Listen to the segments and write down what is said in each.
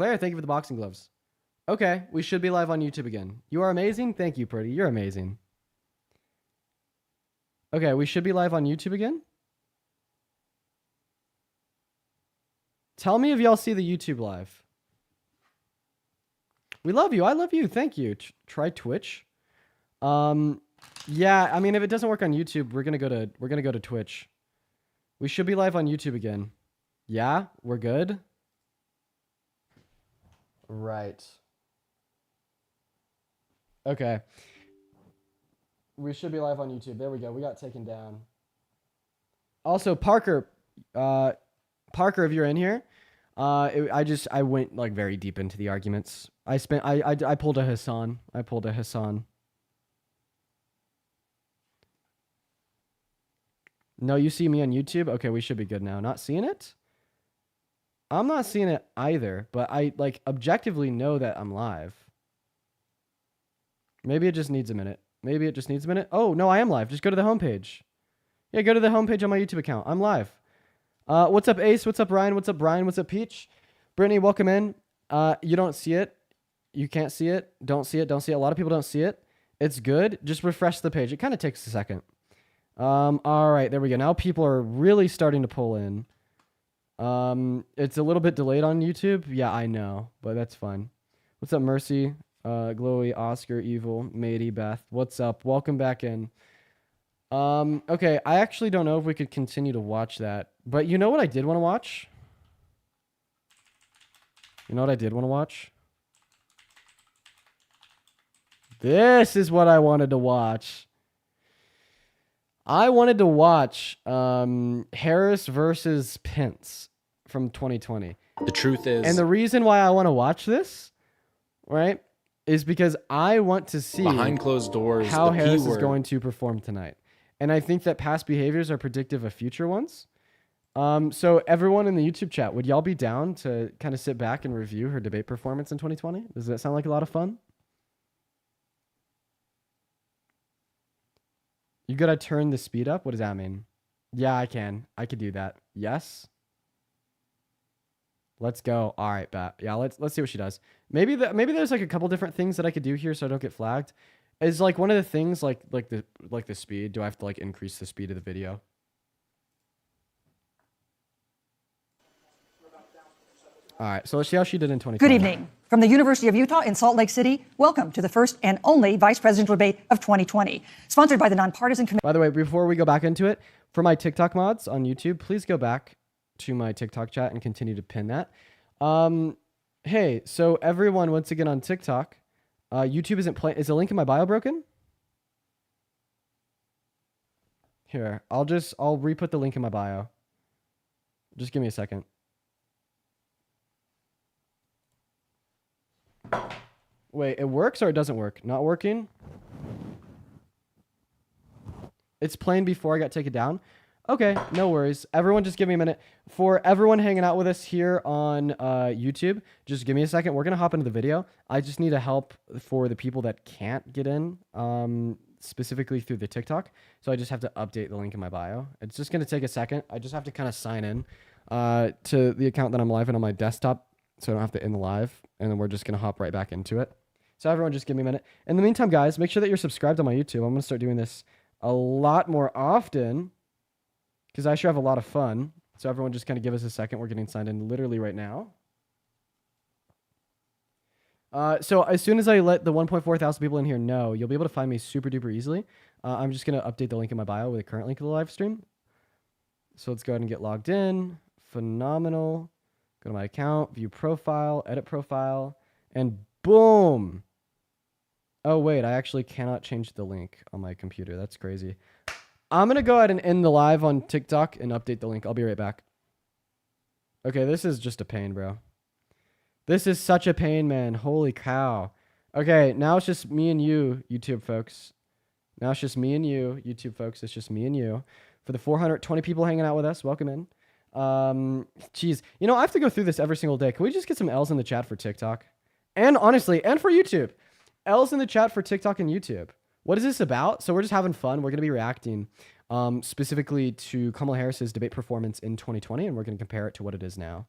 Claire, thank you for the boxing gloves. Okay, we should be live on YouTube again. You are amazing. Thank you, Pretty. You're amazing. Okay, we should be live on YouTube again. Tell me if y'all see the YouTube live. We love you. I love you. Thank you. Try Twitch. Yeah, I mean, if it doesn't work on YouTube, we're gonna go to Twitch. We should be live on YouTube again. Yeah, we're good. Right. Okay. We should be live on YouTube. There we go. We got taken down. Also, Parker, if you're in here, I went like very deep into the arguments. I pulled a Hassan. No, you see me on YouTube? Okay, we should be good now. Not seeing it? I'm not seeing it either, but I like objectively know that I'm live. Maybe it just needs a minute. Oh, no, I am live. Just go to the homepage. Yeah, go to the homepage on my YouTube account. I'm live. What's up, Ace? What's up, Ryan? What's up, Brian? What's up, Peach? Brittany, welcome in. You don't see it. You can't see it. Don't see it. A lot of people don't see it. It's good. Just refresh the page. It kind of takes a second. All right, there we go. Now people are really starting to pull in. It's a little bit delayed on YouTube. Yeah, I know, but that's fine. What's up, Mercy? Glowy, Oscar, Evil, Matey, Beth. What's up? Welcome back in. Okay, I actually don't know if we could continue to watch that, but you know what I did want to watch? This is what I wanted to watch. I wanted to watch Harris versus Pence from 2020. The truth is... And the reason why I want to watch this, right, is because I want to see behind closed doors how Harris is going to perform tonight. And I think that past behaviors are predictive of future ones. So everyone in the YouTube chat, would y'all be down to kind of sit back and review her debate performance in 2020? Does that sound like a lot of fun? You gotta turn the speed up? What does that mean? Yeah, I can. I could do that. Yes. Let's go. All right, bet. Yeah, let's see what she does. Maybe there's like a couple different things that I could do here so I don't get flagged. Is like one of the things like the speed. Do I have to like increase the speed of the video? All right, so let's see how she did in 2020. Good evening. From the University of Utah in Salt Lake City, welcome to the first and only vice presidential debate of 2020, sponsored by the nonpartisan committee. By the way, before we go back into it, for my TikTok mods on YouTube, please go back to my TikTok chat and continue to pin that. Hey, so everyone, once again on TikTok, YouTube isn't playing. Is the link in my bio broken? Here, I'll re-put the link in my bio. Just give me a second. Wait, it works or it doesn't work? Not working? It's playing before I got taken down? Okay, no worries. Everyone just give me a minute. For everyone hanging out with us here on YouTube, just give me a second. We're going to hop into the video. I just need a help for the people that can't get in, specifically through the TikTok. So I just have to update the link in my bio. It's just going to take a second. I just have to kind of sign in to the account that I'm live in on my desktop so I don't have to end the live. And then we're just going to hop right back into it. So everyone just give me a minute. In the meantime, guys, make sure that you're subscribed on my YouTube. I'm going to start doing this a lot more often because I sure have a lot of fun. So everyone just kind of give us a second. We're getting signed in literally right now. So as soon as I let the 1.4 thousand people in here know, you'll be able to find me super duper easily. I'm just going to update the link in my bio with the current link of the live stream. So let's go ahead and get logged in. Phenomenal. Go to my account, view profile, edit profile, and boom. Oh, wait, I actually cannot change the link on my computer. That's crazy. I'm going to go ahead and end the live on TikTok and update the link. I'll be right back. Okay, this is just a pain, bro. This is such a pain, man. Holy cow. Okay, now it's just me and you, YouTube folks. Now it's just me and you, YouTube folks. It's just me and you. For the 420 people hanging out with us, welcome in. Geez, you know, I have to go through this every single day. Can we just get some L's in the chat for TikTok? And honestly, and for YouTube. L's in the chat for TikTok and YouTube. What is this about? So we're just having fun. We're going to be reacting specifically to Kamala Harris's debate performance in 2020, and we're going to compare it to what it is now.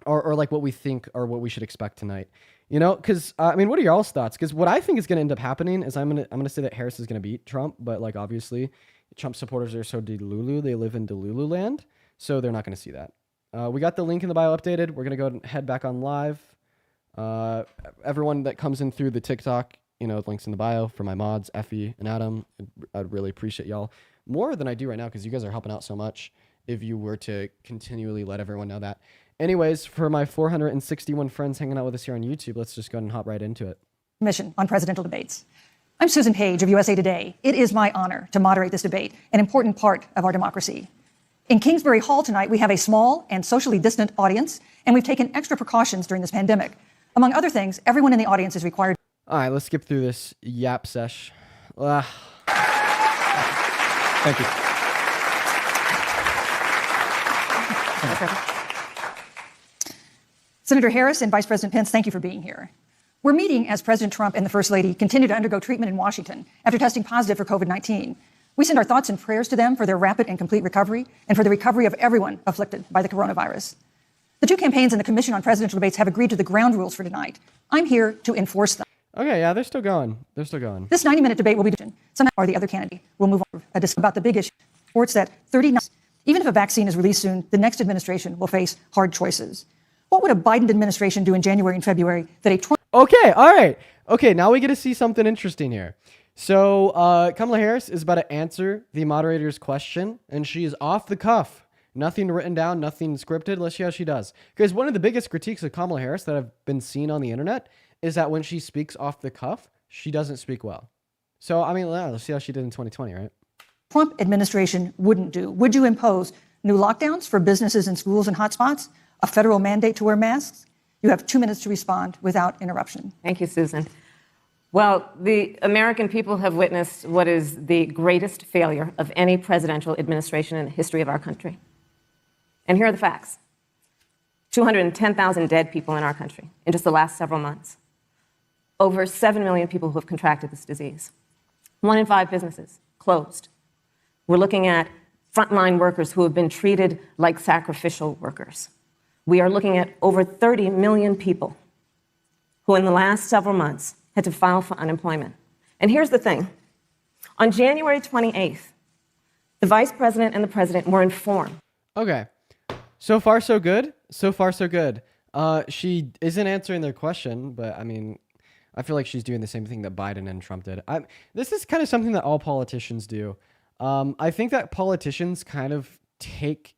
or like what we think or what we should expect tonight. You know, because I mean, what are y'all's thoughts? Because what I think is going to end up happening is I'm gonna say that Harris is going to beat Trump, but like obviously, Trump supporters are so delulu, they live in Delulu land, so they're not going to see that. We got the link in the bio updated. We're gonna go and head back on live. Everyone that comes in through the TikTok, you know, links in the bio for my mods, Effie and Adam. I'd really appreciate y'all more than I do right now because you guys are helping out so much. If you were to continually let everyone know that. Anyways, for my 461 friends hanging out with us here on YouTube, let's just go ahead and hop right into it. Commission on Presidential Debates. I'm Susan Page of USA Today. It is my honor to moderate this debate, an important part of our democracy. In Kingsbury Hall tonight, we have a small and socially distant audience, and we've taken extra precautions during this pandemic. Among other things, everyone in the audience is required. All right, let's skip through this yap sesh. Thank you. Senator Harris and Vice President Pence, thank you for being here. We're meeting as President Trump and the First Lady continue to undergo treatment in Washington after testing positive for COVID-19. We send our thoughts and prayers to them for their rapid and complete recovery and for the recovery of everyone afflicted by the coronavirus. The two campaigns and the Commission on Presidential Debates have agreed to the ground rules for tonight. I'm here to enforce them. Okay, yeah, they're still going. They're still going. This 90-minute debate will be somehow or the other candidate will move on a discussion about the big issue. Reports that 39, even if a vaccine is released soon, the next administration will face hard choices. What would a Biden administration do in January and February that a Trump... Okay, all right. Okay, now we get to see something interesting here. So Kamala Harris is about to answer the moderator's question, and she is off the cuff. Nothing written down, nothing scripted. Let's see how she does. Because one of the biggest critiques of Kamala Harris that I've been seen on the internet is that when she speaks off the cuff, she doesn't speak well. So, I mean, let's see how she did in 2020, right? Trump administration wouldn't do. Would you impose new lockdowns for businesses and schools and hotspots? A federal mandate to wear masks? You have 2 minutes to respond without interruption. Thank you, Susan. Well, the American people have witnessed what is the greatest failure of any presidential administration in the history of our country. And here are the facts. 210,000 dead people in our country in just the last several months. Over 7 million people who have contracted this disease. 1 in 5 businesses closed. We're looking at frontline workers who have been treated like sacrificial workers. We are looking at over 30 million people who in the last several months had to file for unemployment. And here's the thing. On January 28th, the vice president and the president were informed. Okay. So far, so good. So far, so good. She isn't answering their question, but I mean, I feel like she's doing the same thing that Biden and Trump did. This is kind of something that all politicians do. I think that politicians kind of take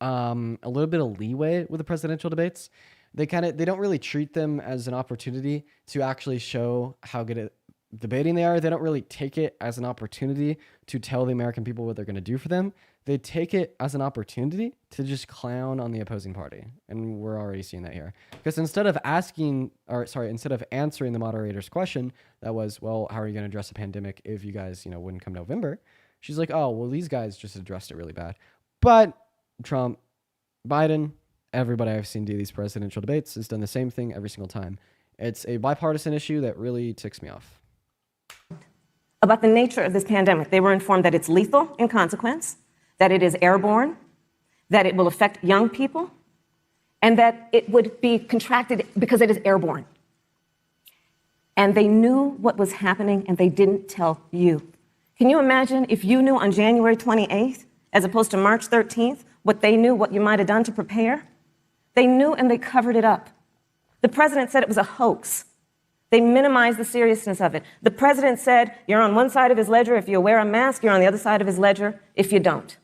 a little bit of leeway with the presidential debates. They don't really treat them as an opportunity to actually show how good at debating they are. They don't really take it as an opportunity to tell the American people what they're going to do for them. They take it as an opportunity to just clown on the opposing party. And we're already seeing that here. Because instead of answering the moderator's question, that was, well, how are you going to address the pandemic if you guys, wouldn't come November? She's like, oh, well, these guys just addressed it really bad. But Trump, Biden, everybody I've seen do these presidential debates has done the same thing every single time. It's a bipartisan issue that really ticks me off. About the nature of this pandemic, they were informed that it's lethal in consequence, that it is airborne, that it will affect young people, and that it would be contracted because it is airborne. And they knew what was happening, and they didn't tell you. Can you imagine if you knew on January 28th, as opposed to March 13th, what they knew, what you might have done to prepare? They knew, and they covered it up. The president said it was a hoax. They minimized the seriousness of it. The president said, you're on one side of his ledger if you wear a mask, you're on the other side of his ledger if you don't.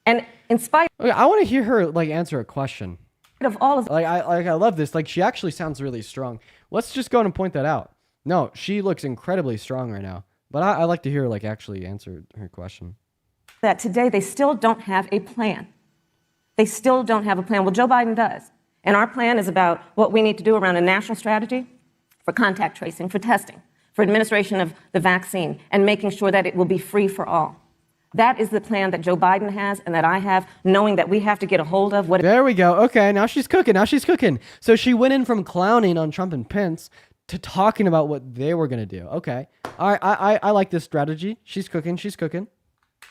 And in spite Okay, I want to hear her answer a question. of all of I love this. She actually sounds really strong. Let's just go and point that out. No, she looks incredibly strong right now. But I like to hear her actually answer her question. that, today they still don't have a plan. They still don't have a plan. Well, Joe Biden does. And our plan is about what we need to do around a national strategy for contact tracing, for testing, for administration of the vaccine, and making sure that it will be free for all. That is the plan that Joe Biden has and that I have, knowing that we have to get a hold of what... There we go. Okay, now she's cooking. So she went in from clowning on Trump and Pence to talking about what they were going to do. Okay. All right, I like this strategy. She's cooking.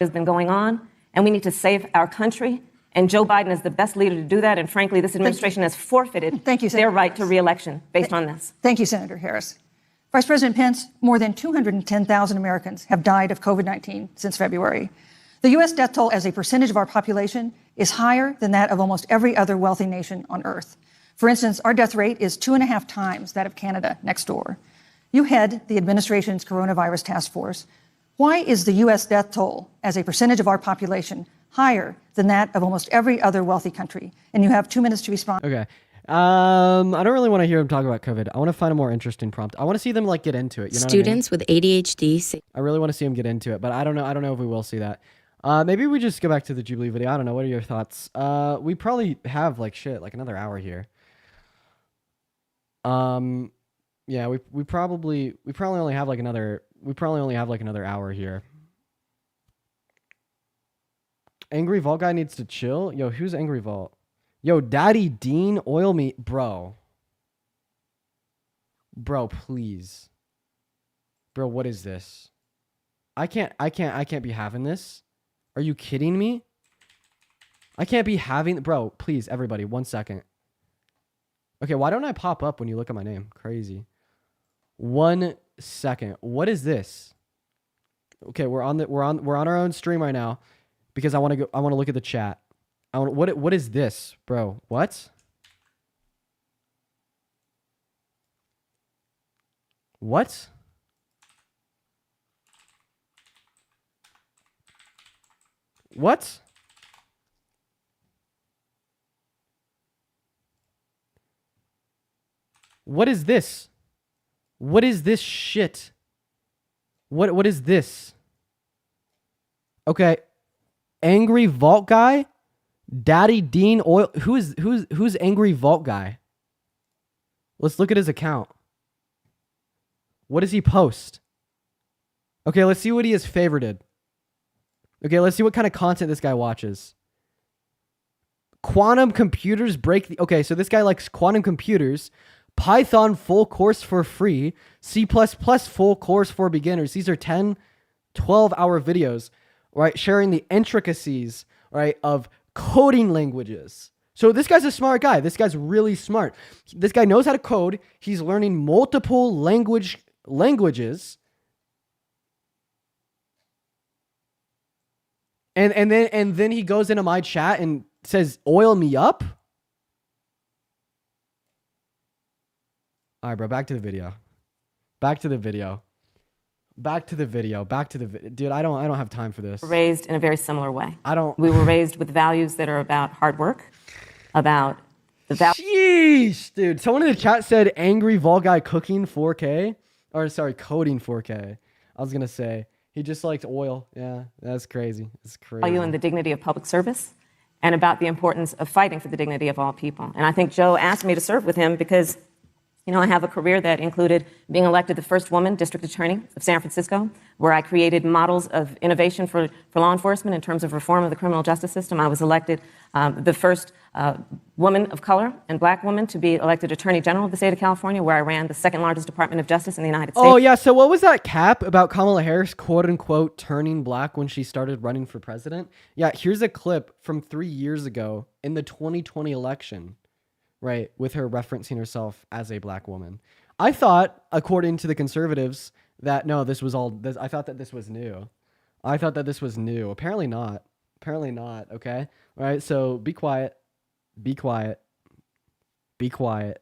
has been going on, and we need to save our country And Joe Biden is the best leader to do that. And frankly, this administration has forfeited their right to re-election based on this. Thank you, Senator Harris. Vice President Pence, more than 210,000 Americans have died of COVID-19 since February. The U.S. death toll as a percentage of our population is higher than that of almost every other wealthy nation on earth. For instance, our death rate is 2.5 times that of Canada next door. You head the administration's coronavirus task force. Why is the U.S. death toll as a percentage of our population higher than that of almost every other wealthy country? And you have 2 minutes to respond. Okay. I don't really want to hear him talk about COVID. I want to find a more interesting prompt. I want to see them like get into it. You know Students with ADHD. I really want to see them get into it, but I don't know if we will see that. Maybe we just go back to the Jubilee video. I don't know. What are your thoughts? We probably have like another hour here. Yeah, we probably only have like another hour here. Angry Vault guy needs to chill. Yo, who's Angry Vault? Yo, Daddy Dean, oil me, bro. Bro, please. Bro, what is this? I can't be having this. Are you kidding me? I can't be having, bro, please, everybody, 1 second. Okay, why don't I pop up when you look at my name? Crazy. 1 second. What is this? Okay, we're on our own stream right now because I want to look at the chat. What is this, bro? What? What? What? What is this? What is this shit? What is this? Okay. Angry Vault guy? Daddy Dean Oil. Who's Angry Vault guy? Let's look at his account. What does he post? Okay, let's see what he has favorited. Okay, let's see what kind of content this guy watches. Quantum computers break the... Okay, so this guy likes quantum computers, Python full course for free, C++ full course for beginners. These are 10, 12-hour videos, right? Sharing the intricacies, right, of coding languages. So this guy's a smart guy. This guy's really smart. This guy knows how to code. He's learning multiple languages. And then he goes into my chat and says, "Oil me up." All right, bro. Back to the video. Dude, I don't have time for this. Raised in a very similar way. We were raised with values that are about hard work, about the value. Sheesh, dude. Someone in the chat said Angry Vol Guy cooking 4K. Or sorry, coding 4K. I was gonna say he just likes oil. Yeah, that's crazy. It's crazy. Value and the dignity of public service, and about the importance of fighting for the dignity of all people. And I think Joe asked me to serve with him because, you know, I have a career that included being elected the first woman district attorney of San Francisco, where I created models of innovation for law enforcement in terms of reform of the criminal justice system. I was elected the first woman of color and black woman to be elected attorney general of the state of California, where I ran the second largest Department of Justice in the United States. Oh, yeah. So what was that cap about Kamala Harris, quote unquote, turning black when she started running for president? Yeah, here's a clip from 3 years ago in the 2020 election. Right, with her referencing herself as a black woman. I thought, according to the conservatives, that no, this was all. I thought that this was new. Apparently not. Okay. All right. So be quiet.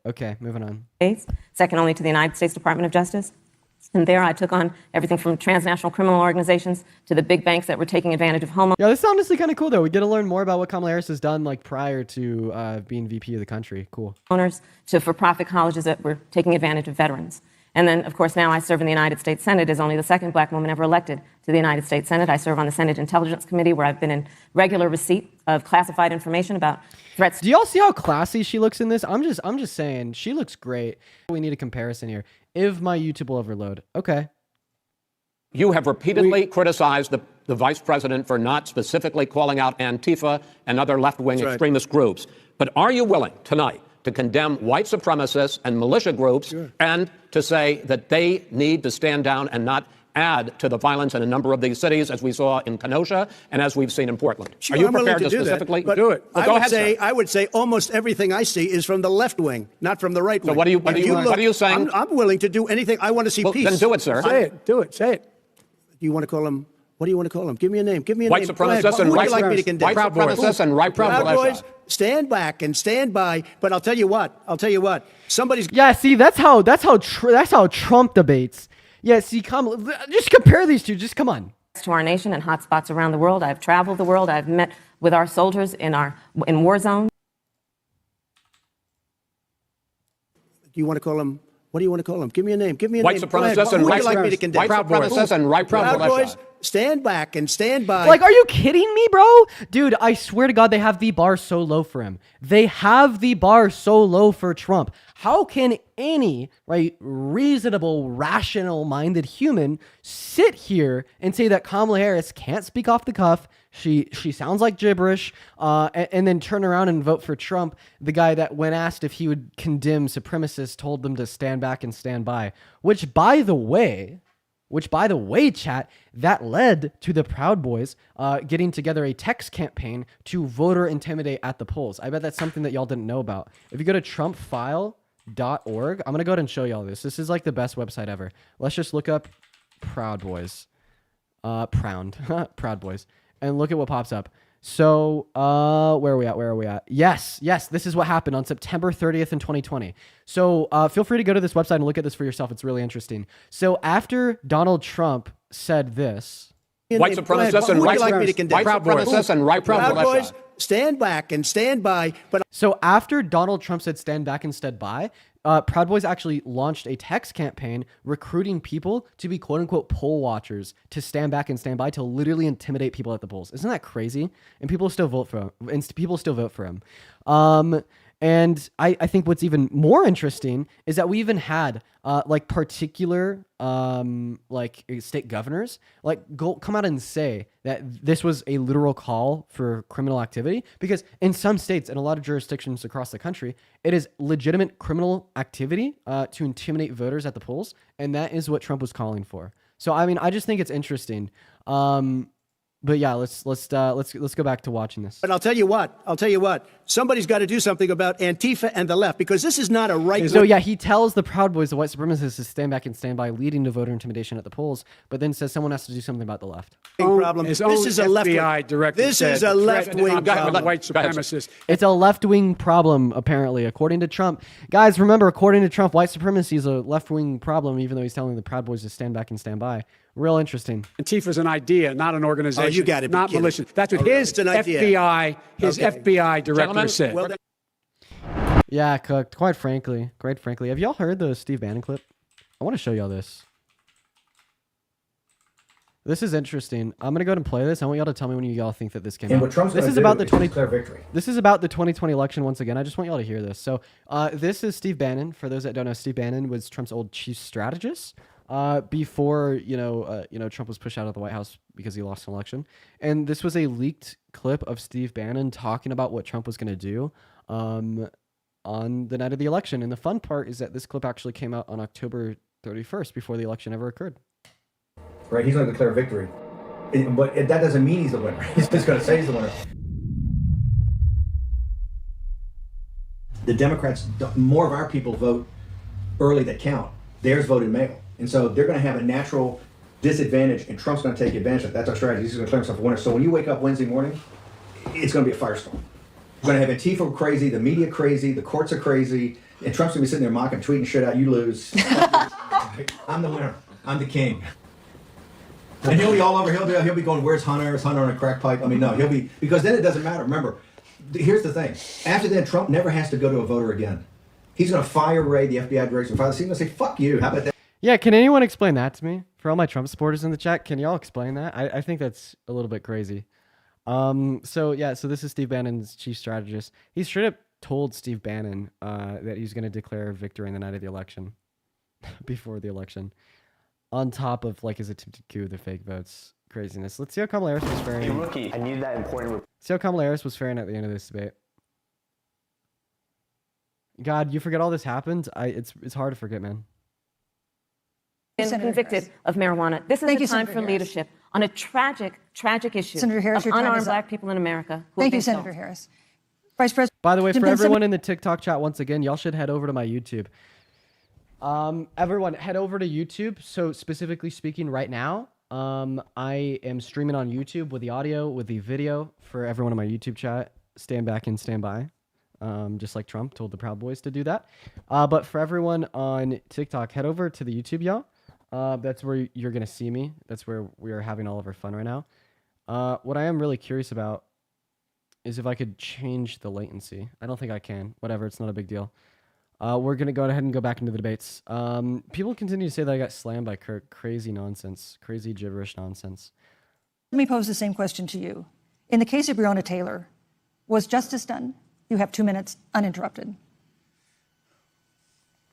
Okay. Moving on. Second only to the United States Department of Justice. And there I took on everything from transnational criminal organizations to the big banks that were taking advantage of homo. Yeah, this is honestly kind of cool, though. We get to learn more about what Kamala Harris has done like prior to being VP of the country. Cool. Owners to for-profit colleges that were taking advantage of veterans. And then, of course, now I serve in the United States Senate as only the second black woman ever elected to the United States Senate. I serve on the Senate Intelligence Committee, where I've been in regular receipt of classified information about threats. Do y'all see how classy she looks in this? I'm just saying, she looks great. We need a comparison here. If my YouTube will overload. Okay. You have repeatedly criticized the vice president for not specifically calling out Antifa and other left-wing extremist groups. But are you willing tonight to condemn white supremacists and militia groups and to say that they need to stand down and not add to the violence in a number of these cities, as we saw in Kenosha and as we've seen in Portland. Sure, Are you I'm willing prepared to do specifically that, do it? Well, go ahead, sir. I would say almost everything I see is from the left wing, not from the right wing. So what are you saying? I'm willing to do anything. I want to see peace. Then do it, sir. Say it. Do it. Say it. Do you want to call him? What do you want to call him? Give me a name. Give me a White name. supremacists and Who would white you like me to condemn? White supremacists and white Proud militia. Boys, stand back and stand by. But I'll tell you what. Somebody's. Yeah, see, that's how Trump debates. Yeah, see, just compare these two. Just come on. To our nation and hotspots around the world. I've traveled the world. I've met with our soldiers in war zones. Do you want to call him? What do you want to call him? Give me a name. Give me a White name. supremacists and Who would white you like me to condemn? supremacists and white Proud militia. Boys, stand back and stand by. Like, are you kidding me, bro? Dude, I swear to God, they have the bar so low for him. They have the bar so low for Trump. How can any, reasonable, rational-minded human sit here and say that Kamala Harris can't speak off the cuff, she sounds like gibberish, and then turn around and vote for Trump, the guy that, when asked if he would condemn supremacists, told them to stand back and stand by, which, by the way, chat, that led to the Proud Boys getting together a text campaign to voter intimidate at the polls. I bet that's something that y'all didn't know about. If you go to trumpfile.org, I'm going to go ahead and show y'all this. This is like the best website ever. Let's just look up Proud Boys. Proud Boys. And look at what pops up. So, where are we at? Yes, this is what happened on September 30th in 2020. So, feel free to go to this website and look at this for yourself. It's really interesting. So, after Donald Trump said this... White supremacists and white supremacists and white Proud militia. Boys, stand back and stand by. But So, after Donald Trump said stand back and stand by, Proud Boys actually launched a text campaign recruiting people to be quote-unquote poll watchers to stand back and stand by to literally intimidate people at the polls. Isn't that crazy? And people still vote for him. And I think what's even more interesting is that we even had particular state governors come out and say that this was a literal call for criminal activity, because in some states and a lot of jurisdictions across the country, it is legitimate criminal activity to intimidate voters at the polls, and that is what Trump was calling for. So I mean, I just think it's interesting. But yeah, let's go back to watching this. But I'll tell you what. Somebody's got to do something about Antifa and the left, because this is not a right. So yeah, he tells the Proud Boys, the white supremacists, to stand back and stand by, leading to voter intimidation at the polls. But then says someone has to do something about the left. Problem. His This own is a left FBI wing. director This said is a the left threat wing of problem. white supremacists. It's a left-wing problem, apparently, according to Trump. Guys, remember, according to Trump, white supremacy is a left-wing problem, even though he's telling the Proud Boys to stand back and stand by. Real interesting. Antifa's an idea, not an organization. Oh, you got it. Not militia. That's what his FBI, FBI director said. Well, Yeah, Cooked. Quite frankly. Have y'all heard the Steve Bannon clip? I want to show y'all this. This is interesting. I'm gonna go ahead and play this. I want y'all to tell me when y'all think that this came out. What Trump's this is do about the is 20 declare victory. This is about the 2020 election once again. I just want y'all to hear this. So, this is Steve Bannon. For those that don't know, Steve Bannon was Trump's old chief strategist before Trump was pushed out of the White House because he lost an election. And this was a leaked clip of Steve Bannon talking about what Trump was gonna do on the night of the election. And the fun part is that this clip actually came out on October 31st, before the election ever occurred. Right? He's going to declare victory. But that doesn't mean he's the winner. He's just going to say he's the winner. The Democrats, more of our people vote early that count. Theirs vote in mail. And so they're going to have a natural disadvantage, and Trump's going to take advantage of that. That's our strategy. He's going to declare himself a winner. So when you wake up Wednesday morning, it's going to be a firestorm. We're going to have Antifa crazy, the media crazy, the courts are crazy, and Trump's going to be sitting there mocking, tweeting shit out, you lose. I'm the winner. I'm the king. And he'll be all over. He'll be going, where's Hunter? Is Hunter on a crack pipe? I mean, no, he'll be, because then it doesn't matter. Remember, here's the thing. After that, Trump never has to go to a voter again. He's going to fire Ray, the FBI director, and fire the scene and say, fuck you. How about that? Yeah, can anyone explain that to me? For all my Trump supporters in the chat, can y'all explain that? I think that's a little bit crazy. So this is Steve Bannon's chief strategist. He straight up told Steve Bannon that he's going to declare victory in the night of the election, before the election, on top of his attempted coup, the fake votes, craziness. Let's see how Kamala Harris was faring. Hey, rookie, I need that important. See how Kamala Harris was faring at the end of this debate. God, you forget all this happened? It's hard to forget, man. been Senator convicted Harris. of marijuana. This is Thank the you, time Senator for Harris. leadership on a tragic, tragic issue Senator Harris, of your time unarmed is up. black people in America who Thank have you, been Senator killed. Harris. Vice President. By the way, for Pence, everyone in the TikTok chat, once again, y'all should head over to my YouTube. Everyone, head over to YouTube. So specifically speaking, right now, I am streaming on YouTube with the audio, with the video. For everyone in my YouTube chat, stand back and stand by. Just like Trump told the Proud Boys to do that. But for everyone on TikTok, head over to the YouTube, y'all. That's where you're gonna see me. That's where we are having all of our fun right now. What I am really curious about is if I could change the latency. I don't think I can. Whatever, it's not a big deal. We're going to go ahead and go back into the debates. People continue to say that I got slammed by Kirk. Crazy nonsense. Crazy gibberish nonsense. Let me pose the same question to you. In the case of Breonna Taylor, was justice done? You have 2 minutes uninterrupted.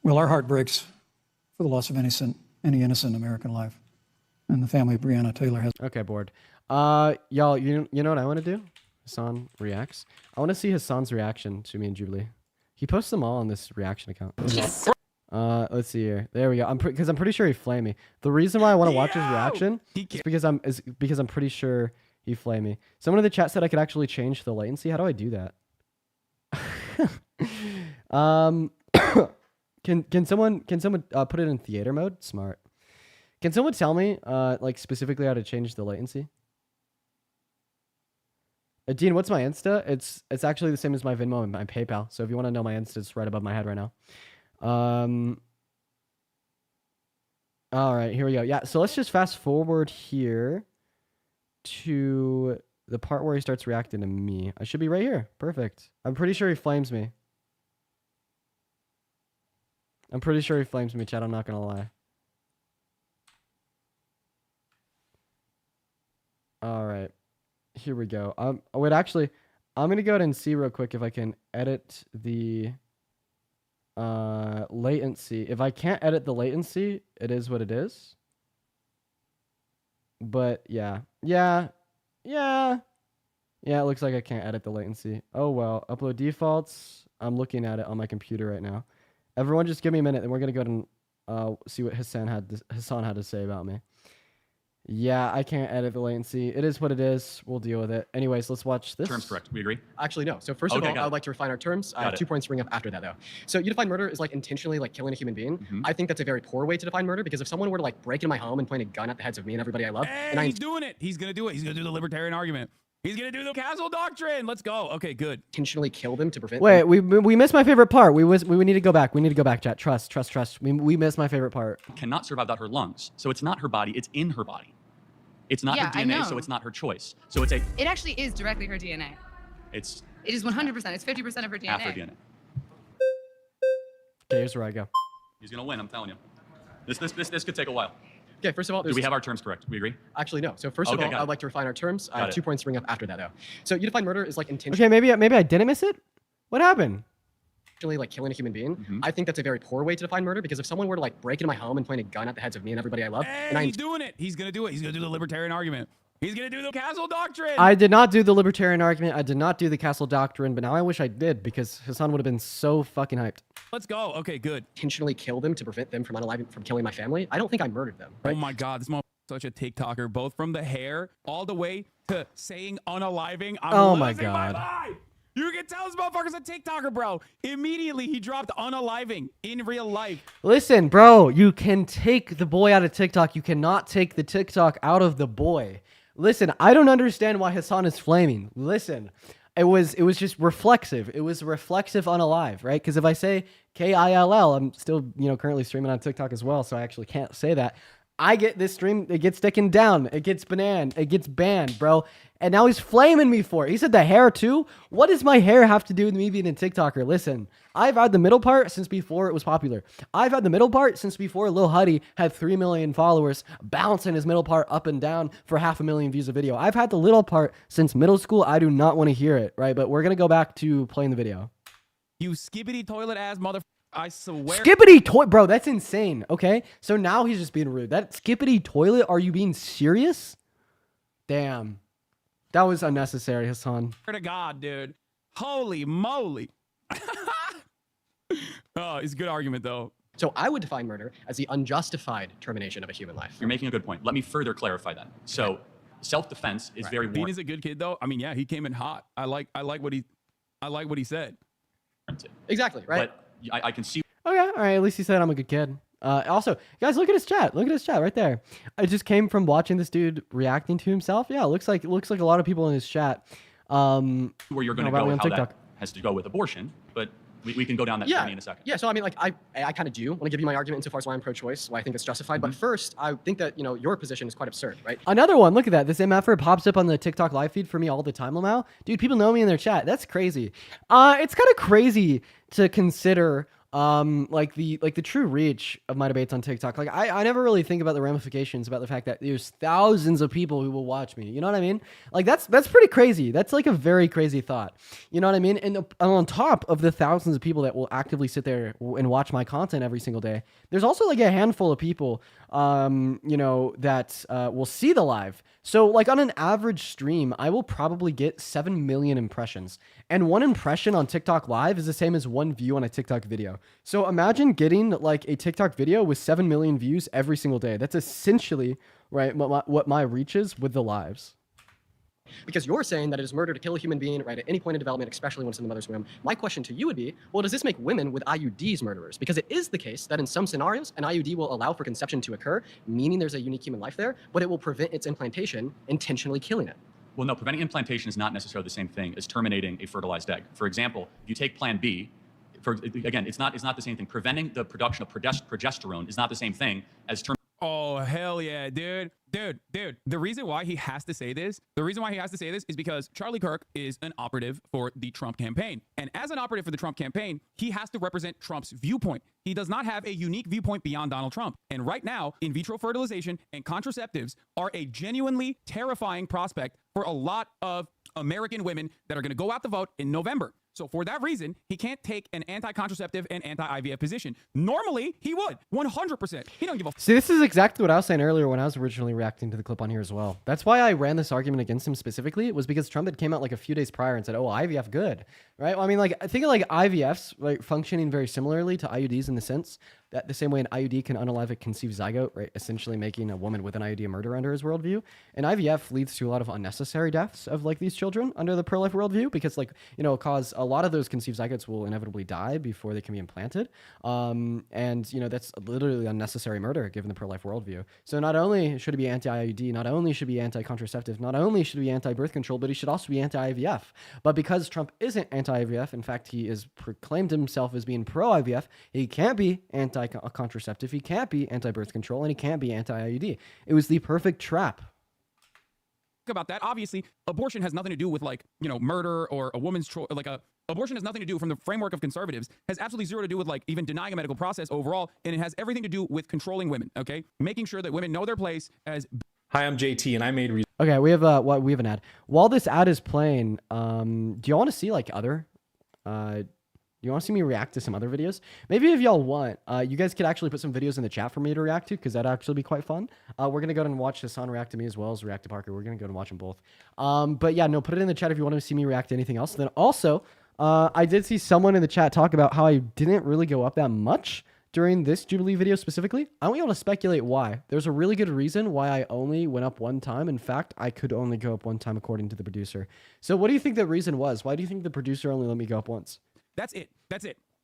Well, our heart breaks for the loss of any innocent American life. And the family of Breonna Taylor has... Okay, bored. Y'all, you know what I want to do? Hassan reacts. I want to see Hassan's reaction to me and Jubilee. He posts them all on this reaction account. Let's see here. There we go. Because I'm pretty sure he flamed me. The reason why I want to watch his reaction is because I'm pretty sure he flamed me. Someone in the chat said I could actually change the latency. How do I do that? Can someone put it in theater mode? Smart. Can someone tell me like specifically how to change the latency? Dean, what's my Insta? It's actually the same as my Venmo and my PayPal. So if you want to know my Insta, it's right above my head right now. All right, here we go. Yeah, so let's just fast forward here to the part where he starts reacting to me. I should be right here. Perfect. I'm pretty sure he flames me. Chad. I'm not going to lie. All right. Here we go. Wait, actually, I'm going to go ahead and see real quick if I can edit the latency. If I can't edit the latency, it is what it is. But yeah, it looks like I can't edit the latency. Oh well, upload defaults. I'm looking at it on my computer right now. Everyone just give me a minute and we're going to go ahead and see what Hassan had to say about me. Yeah, I can't edit the latency. It is what it is. We'll deal with it. Anyways, let's watch this. Terms correct. We agree? Actually, no. So first of all, I would like to refine our terms. 2 points bring up after that, though. So you define murder as like intentionally like killing a human being. I think that's a very poor way to define murder because if someone were to like break into my home and point a gun at the heads of me and everybody I love, he's doing it. He's gonna do it. He's gonna do the libertarian argument. He's gonna do the castle doctrine. Let's go. Okay, good. Intentionally kill them to prevent. Wait, we missed my favorite part. We need to go back. We need to go back, chat. Trust. We missed my favorite part. Cannot survive without her lungs. So it's not her body. It's in her body. It's not her DNA, so it's not her choice. So it's a... It actually is directly her DNA. It is 100%. It's 50% of her DNA. Half her DNA. Okay, here's where I go. He's gonna win, I'm telling you. This could take a while. Okay, first of all, do we have our terms correct? We agree? Actually, no. So first of all, I'd like to refine our terms. 2 points bring up after that, though. So you define murder as like intentional. Okay, maybe I didn't miss it. What happened? Like killing a human being. I think that's a very poor way to define murder because if someone were to like break into my home and point a gun at the heads of me and everybody I love, he's doing it. He's gonna do it. He's gonna do the libertarian argument. He's gonna do the castle doctrine. I did not do the libertarian argument. I did not do the castle doctrine, but now I wish I did because Hassan would have been so fucking hyped. Let's go. Okay, good. Intentionally kill them to prevent them from killing my family. I don't think I murdered them. Right? Oh my God, this motherfucker is such a TikToker, both from the hair all the way to saying unaliving. Oh my God. You can tell this motherfucker's a TikToker, bro. Immediately, he dropped unaliving in real life. Listen, bro, you can take the boy out of TikTok. You cannot take the TikTok out of the boy. Listen, I don't understand why Hassan is flaming. Listen, it was just reflexive. It was reflexive unalive, right? Because if I say Kill, I'm still, currently streaming on TikTok as well, so I actually can't say that. I get this stream, it gets taken down, it gets banned, bro. And now he's flaming me for it. He said the hair too? What does my hair have to do with me being a TikToker? Listen, I've had the middle part since before it was popular. I've had the middle part since before Lil Huddy had 3 million followers, bouncing his middle part up and down for 500,000 views a video. I've had the little part since middle school. I do not want to hear it, right? But we're going to go back to playing the video. You skibbity toilet ass motherfucker. I swear. Skippity toilet, bro, that's insane. Okay, so now he's just being rude. That skippity toilet, are you being serious? Damn, that was unnecessary, Hassan. Swear to God, dude. Holy moly. Oh, it's a good argument though. So I would define murder as the unjustified termination of a human life. You're making a good point. Let me further clarify that. So self-defense is very Dean is a good kid, though. I mean, yeah, he came in hot. I like what he said. Exactly, right? But I can see. Oh yeah, all right. At least he said I'm a good kid. Also, guys, look at his chat. Look at his chat right there. I just came from watching this dude reacting to himself. Yeah, it looks like a lot of people in his chat. Where you're going to go with how TikTok. that has to go with abortion, but we can go down that journey in a second. Yeah, so I mean, like, I kind of do want to give you my argument insofar as why I'm pro-choice, why I think it's justified. But first, I think that, your position is quite absurd, right? Another one. Look at that. This MFer pops up on the TikTok live feed for me all the time now. Dude, people know me in their chat. That's crazy. It's kind of crazy to consider like the true reach of my debates on TikTok. Like I never really think about the ramifications about the fact that there's thousands of people who will watch me. You know what I mean? Like that's pretty crazy. That's like a very crazy thought. You know what I mean? And on top of the thousands of people that will actively sit there and watch my content every single day, there's also like a handful of people that will see the live. So like on an average stream, I will probably get 7 million impressions. And one impression on TikTok live is the same as one view on a TikTok video. So imagine getting like a TikTok video with 7 million views every single day. That's essentially right what my reach is with the lives. Because you're saying that it is murder to kill a human being, right, at any point in development, especially when it's in the mother's womb. My question to you would be, well, does this make women with IUDs murderers? Because it is the case that in some scenarios, an IUD will allow for conception to occur, meaning there's a unique human life there, but it will prevent its implantation, intentionally killing it. Well, no, preventing implantation is not necessarily the same thing as terminating a fertilized egg. For example, if you take Plan B, again, it's not the same thing. Preventing the production of progesterone is not the same thing as terminating. Oh, hell yeah, dude. The reason why he has to say this, is because Charlie Kirk is an operative for the Trump campaign. And as an operative for the Trump campaign, he has to represent Trump's viewpoint. He does not have a unique viewpoint beyond Donald Trump. And right now, in vitro fertilization and contraceptives are a genuinely terrifying prospect for a lot of American women that are going to go out to vote in November. So for that reason, he can't take an anti-contraceptive and anti-IVF position. Normally, he would. 100%. He don't give a... See, this is exactly what I was saying earlier when I was originally reacting to the clip on here as well. That's why I ran this argument against him specifically. It was because Trump had came out like a few days prior and said, oh, IVF good, right? Well, I mean, like, I think of like IVFs like functioning very similarly to IUDs in the sense that the same way an IUD can unalive a conceived zygote, right? Essentially making a woman with an IUD a murderer under his worldview. And IVF leads to a lot of unnecessary deaths of like these children under the pro-life worldview because like, cause a lot of those conceived zygotes will inevitably die before they can be implanted. And that's literally unnecessary murder given the pro-life worldview. So not only should it be anti-IUD, not only should it be anti-contraceptive, not only should it be anti-birth control, but he should also be anti-IVF. But because Trump isn't anti-IVF, in fact, he is proclaimed himself as being pro-IVF, he can't be anti-contraceptive, he can't be anti-birth control, and he can't be anti-IUD. It was the perfect trap. About that, obviously, abortion has nothing to do with like, murder or a woman's choice. Abortion has nothing to do from the framework of conservatives, has absolutely zero to do with like even denying a medical process overall. And it has everything to do with controlling women. Okay. Making sure that women know their place as. Hi, I'm JT and I made. Okay. We have an ad. While this ad is playing, do y'all want to see like other, you want to see me react to some other videos? Maybe if y'all want, you guys could actually put some videos in the chat for me to react to, because that'd actually be quite fun. We're going to go and watch Hassan react to me as well as react to Parker. We're going to go and watch them both. But yeah, no, put it in the chat if you want to see me react to anything else. Then also, I did see someone in the chat talk about how I didn't really go up that much during this Jubilee video specifically. I want y'all to speculate why. There's a really good reason why I only went up one time. In fact, I could only go up one time according to the producer. So what do you think the reason was? Why do you think the producer only let me go up once? That's it.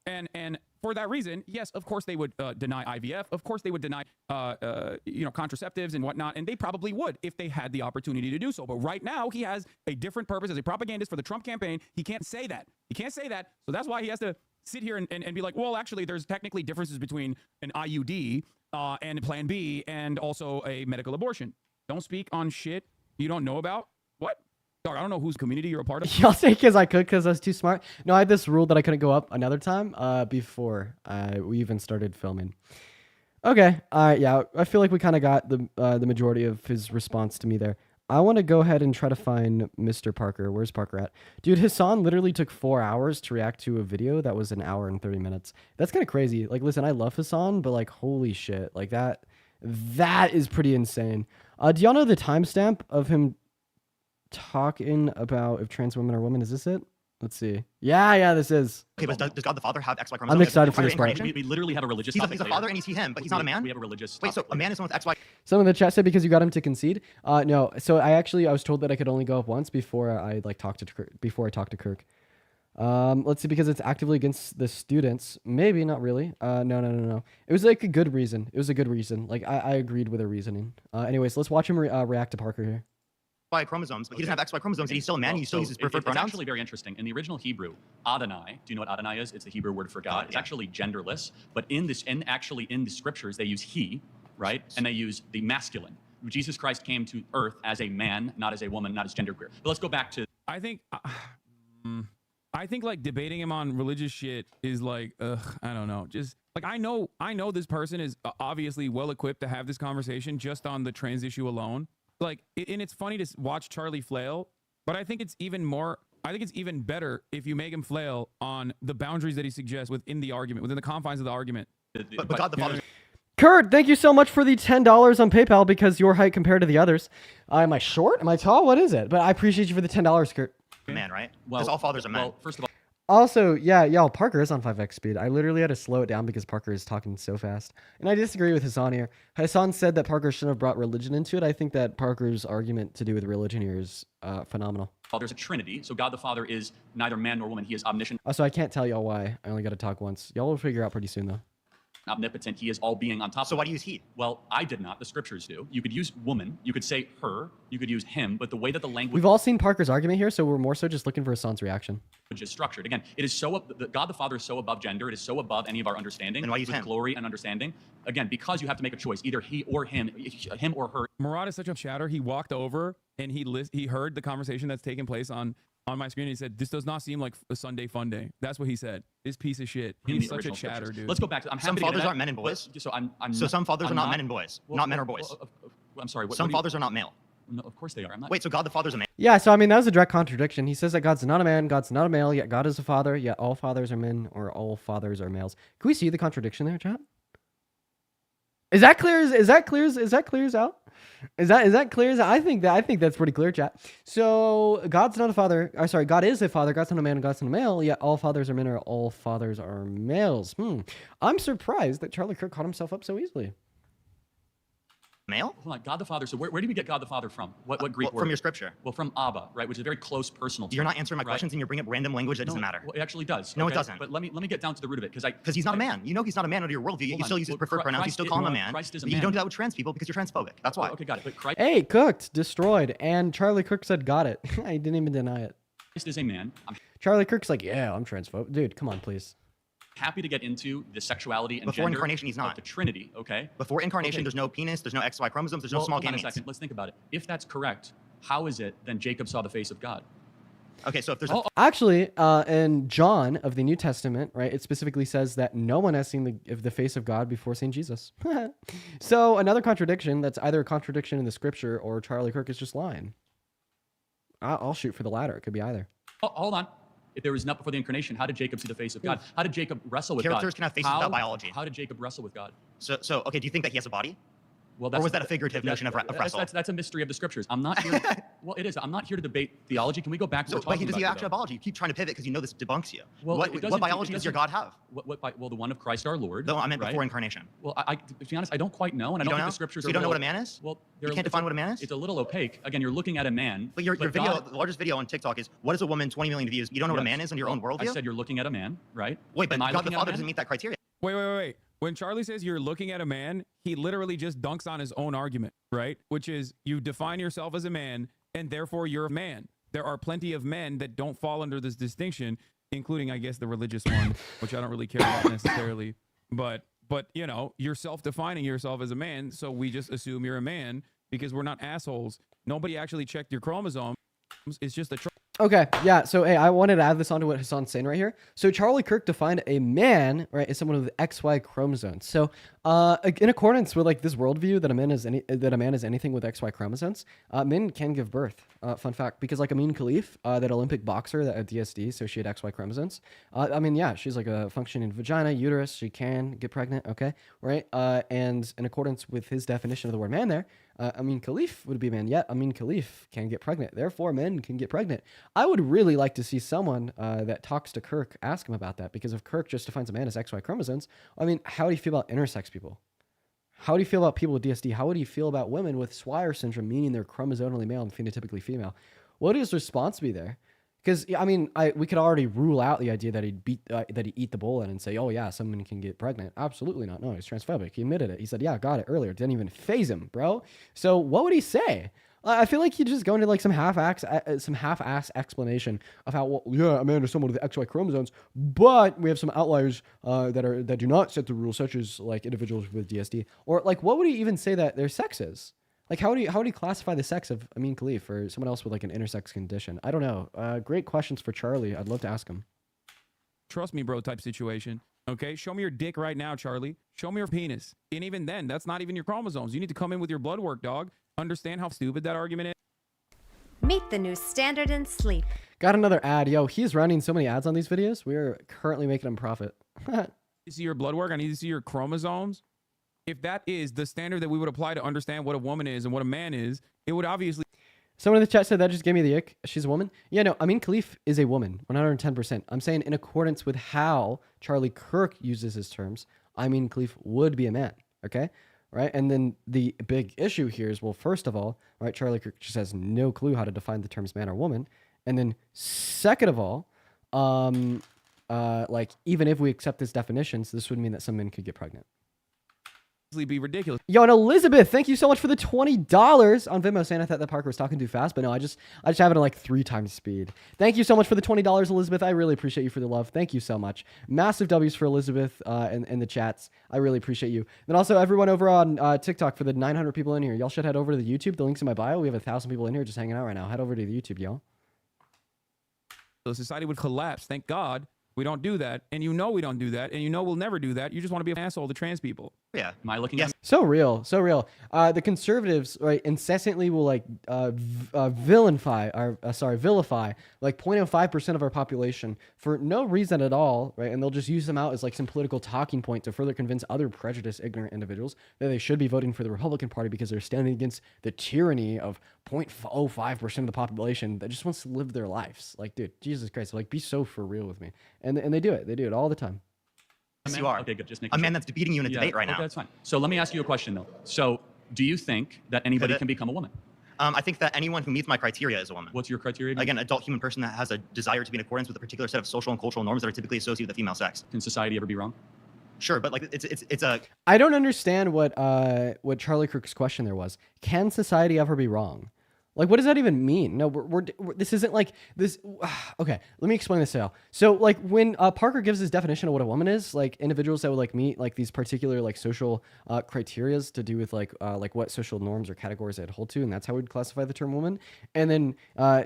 And for that reason, yes, of course they would deny IVF. Of course they would deny, contraceptives and whatnot. And they probably would if they had the opportunity to do so. But right now he has a different purpose as a propagandist for the Trump campaign. He can't say that. So that's why he has to sit here and be like, well, actually, there's technically differences between an IUD and Plan B and also a medical abortion. Don't speak on shit you don't know about. What? Dog, I don't know whose community you're a part of. Y'all say because I could, because I was too smart. No, I had this rule that I couldn't go up another time before we even started filming. Okay, yeah, I feel like we kind of got the majority of his response to me there. I want to go ahead and try to find Mr. Parker. Where's Parker at? Dude, Hassan literally took 4 hours to react to a video that was 1 hour and 30 minutes. That's kind of crazy. Like, listen, I love Hassan, but like, holy shit. Like that is pretty insane. Do y'all know the timestamp of him talking about if trans women are women? Is this it? Let's see. Yeah, this is. Okay, but does God the Father have XY chromosomes? I'm excited for this part. We literally have a religious He's topic a later. father and he's he, him, but he's not a man? We have a religious Wait, so a man is one with XY? Some of the chat said because you got him to concede. No. So I was told that I could only go up once before I talked to Kirk. Let's see, because it's actively against the students. Maybe, not really. No. It was like a good reason. It was a good reason. Like I agreed with the reasoning. Anyways, let's watch him react to Parker here. XY chromosomes, but he doesn't have XY chromosomes, and he's still a man, and he still uses preferred pronouns? It's actually very interesting. In the original Hebrew, Adonai, do you know what Adonai is? It's the Hebrew word for God. It's actually genderless, but in the scriptures, they use he, right? And they use the masculine. Jesus Christ came to earth as a man, not as a woman, not as genderqueer. But let's go back to... I think like debating him on religious shit is like, I don't know. Just like, I know this person is obviously well equipped to have this conversation just on the trans issue alone. Like, and it's funny to watch Charlie flail, but I think it's even better if you make him flail on the boundaries that he suggests within the argument, within the confines of the argument. But God the Father... Kurt, thank you so much for the $10 on PayPal because your height compared to the others. Am I short? Am I tall? What is it? But I appreciate you for the $10, Kurt. Man, right? Because all fathers are men. Well, first of all... Also, yeah, y'all, Parker is on 5x speed. I literally had to slow it down because Parker is talking so fast. And I disagree with Hassan here. Hassan said that Parker shouldn't have brought religion into it. I think that Parker's argument to do with religion here is phenomenal. There's a trinity, so God the Father is neither man nor woman. He is omniscient. Also, I can't tell y'all why. I only got to talk once. Y'all will figure out pretty soon, though. Omnipotent. He is all being on top. So why do you use he? Well, I did not. The scriptures do. You could use woman. You could say her. You could use him. But the way that the language... We've all seen Parker's argument here, so we're more so just looking for Hassan's reaction. Is structured. Again, it is so... God the Father is so above gender. It is so above any of our understanding. And why use with him? Glory and understanding. Again, because you have to make a choice. Either he or him or her. Murad is such a chatter. He walked over and he heard the conversation that's taking place on my screen. And he said, "This does not seem like a Sunday fun day." That's what he said. This piece of shit. He's such a chatter, dude. Let's go back to... I'm happy some to get fathers that. aren't men and boys. So some fathers are not men and boys. Not men or boys. I'm sorry. Some fathers are not male. No, of course they are. I'm not... Wait, so God the Father's a man? Yeah, so I mean, that was a direct contradiction. He says that God's not a man, God's not a male, yet God is a father, yet all fathers are men, or all fathers are males. Can we see the contradiction there, chat? Is that clear as out? Is that clear as I think that's pretty clear, chat. So God's not a father. Sorry, God is a father. God's not a man. God's not a male. Yet all fathers are men, or all fathers are males. I'm surprised that Charlie Kirk caught himself up so easily. Male? Hold on, God the Father. So where do we get God the Father from? What Greek word? From your scripture. Well, from Abba, right, which is a very close personal term. You're not answering my questions, and you bring up random language that doesn't matter. Well, it actually does. No, it doesn't. But let me get down to the root of it, because he's not a man. You know he's not a man under your worldview. You still use his preferred pronouns. You still call him a man. Christ is a man. You don't do that with trans people because you're transphobic. That's why. Okay, got it. But Christ. Hey, cooked, destroyed, and Charlie Kirk said, "Got it." I didn't even deny it. Christ is a man. Charlie Kirk's like, "Yeah, I'm transphobic, dude. Come on, please." Happy to get into the sexuality and before gender incarnation he's not of the Trinity, okay? Before incarnation, there's no penis, there's no XY chromosomes, there's no small gametes. Hold on a second, let's think about it. If that's correct, how is it then Jacob saw the face of God? Okay, so if there's actually, in John of the New Testament, right, it specifically says that no one has seen the face of God before seeing Jesus. So another contradiction that's either a contradiction in the scripture or Charlie Kirk is just lying. I'll shoot for the latter. It could be either. Oh, hold on. If there was not before the incarnation, how did Jacob see the face of God? How did Jacob wrestle with Characters God? can have faces without biology. How did Jacob wrestle with God? So okay, do you think that he has a body? Well, or was that a figurative notion of wrestle? That's a mystery of the scriptures. I'm not here. Well, it is. I'm not here to debate theology. Can we go back to what we're talking does he about? actually have biology? You keep trying to pivot because you know this debunks you. Well, what biology does your God have? Well, the one of Christ our Lord. No, I meant before incarnation. Well, to be honest, I don't quite know, and I don't think the scriptures so you don't know what a man is? Well, you can't define what a man is? It's a little opaque. Again, you're looking at a man. But your video, the largest video on TikTok is, what is a woman, 20 million views? You don't know what a man is in your own worldview? I said you're looking at a man, right? Wait, but God the Father doesn't meet that criteria. Wait. When Charlie says you're looking at a man, he literally just dunks on his own argument, right? Which is you define yourself as a man, and therefore you're a man. There are plenty of men that don't fall under this distinction, including, I guess, the religious one, which I don't really care about necessarily. But you know, you're self-defining yourself as a man, so we just assume you're a man because we're not assholes. Nobody actually checked your chromosomes. It's just a... Okay, yeah, so hey, I wanted to add this onto what Hassan's saying right here. So Charlie Kirk defined a man, right, as someone with XY chromosomes. So in accordance with like this worldview that a man is anything with XY chromosomes, men can give birth. Fun fact, because like Amin Khalif, that Olympic boxer that at DSD, so she had XY chromosomes. I mean, yeah, she's like a functioning vagina, uterus, she can get pregnant, okay, right? And in accordance with his definition of the word man there, Amin Khalif would be a man, yet Amin Khalif can get pregnant. Therefore, men can get pregnant. I would really like to see someone that talks to Kirk ask him about that, because if Kirk just defines a man as XY chromosomes, I mean, how do you feel about intersex people? How do you feel about people with DSD? How would you feel about women with Swyer syndrome, meaning they're chromosomally male and phenotypically female? What would his response be there? Because I mean, we could already rule out the idea that he'd eat the bullet and say, "Oh yeah, someone can get pregnant." Absolutely not. No, he's transphobic. He admitted it. He said, "Yeah, got it earlier." It didn't even faze him, bro. So what would he say? I feel like he'd just go into like some half-ass explanation of how, well, yeah, a man is someone with XY chromosomes, but we have some outliers that do not set the rules, such as like individuals with DSD. Or like, what would he even say that their sex is? Like, how would he classify the sex of Amin Khalif or someone else with like an intersex condition? I don't know. Great questions for Charlie. I'd love to ask him. Trust me, bro type situation. Okay, show me your dick right now, Charlie. Show me your penis. And even then, that's not even your chromosomes. You need to come in with your blood work, dog. Understand how stupid that argument is? Meet the new standard in sleep. Got another ad. Yo, he's running so many ads on these videos. We are currently making him profit. You see your blood work? I need to see your chromosomes. If that is the standard that we would apply to understand what a woman is and what a man is, it would obviously... Someone in the chat said that just gave me the ick. She's a woman. Yeah, no, Amin Khalif is a woman, 110%. I'm saying in accordance with how Charlie Kirk uses his terms, Amin Khalif would be a man, okay? Right? And then the big issue here is, well, first of all, right, Charlie Kirk just has no clue how to define the terms man or woman. And then second of all, like, even if we accept his definitions, this would mean that some men could get pregnant. be ridiculous. Yo, and Elizabeth, thank you so much for the $20 on Venmo, saying I thought that Parker was talking too fast, but no, I just have it at like 3 times speed. Thank you so much for the $20, Elizabeth. I really appreciate you for the love. Thank you so much. Massive W's for Elizabeth in the chats. I really appreciate you. Then also everyone over on TikTok, for the 900 people in here, y'all should head over to the YouTube. The link's in my bio. We have 1,000 people in here just hanging out right now. Head over to the YouTube, y'all. The society would collapse. Thank God we don't do that. And you know we don't do that. And you know we'll never do that. You just want to be an asshole to trans people. Yeah. Am I looking Yes. at So real, so real. The conservatives, right, incessantly will like vilify like 0.05% of our population for no reason at all, right? And they'll just use them out as like some political talking point to further convince other prejudiced, ignorant individuals that they should be voting for the Republican Party because they're standing against the tyranny of 0.05% of the population that just wants to live their lives. Like, dude, Jesus Christ, like, be so for real with me. And they do it. They do it all the time. Yes, you are. Okay, good. Just a man that's beating you in a debate right now. Okay, that's fine. So let me ask you a question, though. So do you think that anybody can become a woman? I think that anyone who meets my criteria is a woman. What's your criteria again? Again, adult human person that has a desire to be in accordance with a particular set of social and cultural norms that are typically associated with the female sex. Can society ever be wrong? Sure, but like it's a... I don't understand what Charlie Kirk's question there was. Can society ever be wrong? Like, what does that even mean? No, we're this isn't like this. Okay, let me explain this to you. So, like, when Parker gives his definition of what a woman is, like individuals that would like meet like these particular like social criterias to do with like what social norms or categories they'd hold to, and that's how we'd classify the term woman. And then